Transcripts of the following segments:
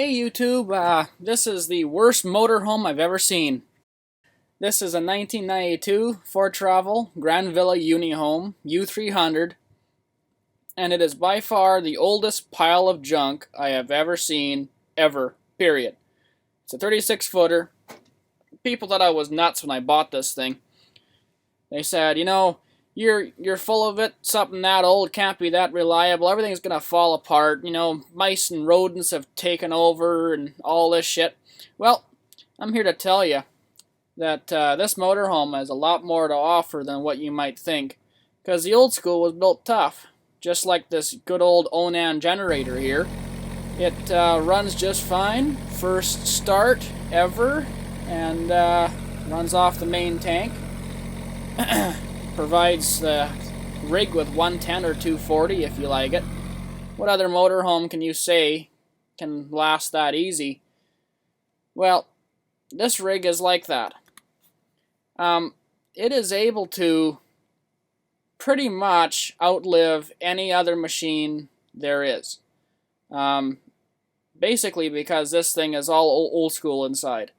Hey YouTube, this is the worst motorhome I've ever seen. This is a 1992 Foretravel Grand Villa Unihome U300, and it is by far the oldest pile of junk I have ever seen, ever, period. It's a 36-footer. People thought I was nuts when I bought this thing. They said, you know, you're full of it, something that old can't be that reliable, everything's gonna fall apart, you know, mice and rodents have taken over and all this shit. Well, I'm here to tell you that this motorhome has a lot more to offer than what you might think, because the old school was built tough, just like this good old Onan generator here. It runs just fine, first start ever, and runs off the main tank. Provides the rig with 110 or 240 if you like it. What other motorhome can you say can last that easy? Well, this rig is like that. It is able to pretty much outlive any other machine there is. Basically because this thing is all old school inside.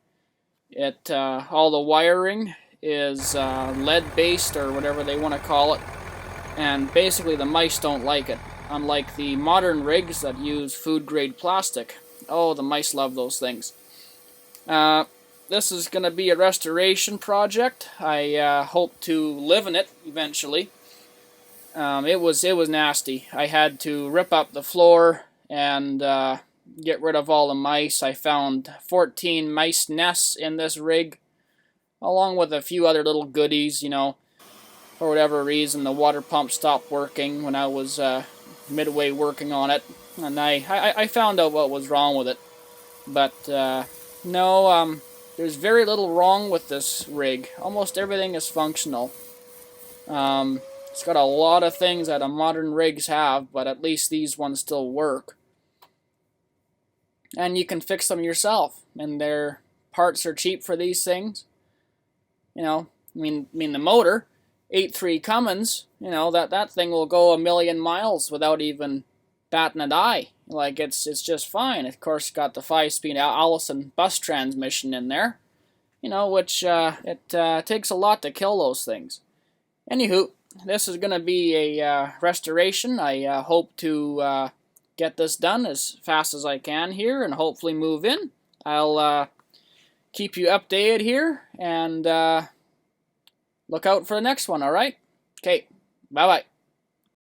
All the wiring is lead-based or whatever they want to call it, and basically the mice don't like it, unlike the modern rigs that use food-grade plastic. Oh, the mice love those things. This is going to be a restoration project. I hope to live in it eventually. It was nasty. I had to rip up the floor and get rid of all the mice. I found 14 mice nests in this rig, along with a few other little goodies. You know, for whatever reason the water pump stopped working when I was midway working on it, and I found out what was wrong with it. But no, there's very little wrong with this rig. Almost everything is functional. It's got a lot of things that modern rigs have, but at least these ones still work. And you can fix them yourself, and their parts are cheap for these things. You know, I mean the motor, 8.3 Cummins, you know, that thing will go 1,000,000 miles without even batting an eye. Like, it's just fine. Of course, got the 5-speed Allison bus transmission in there, you know, which it takes a lot to kill those things. Anywho, this is going to be a restoration. I hope to get this done as fast as I can here and hopefully move in. I'll keep you updated here, and look out for the next one, alright? Okay, bye-bye.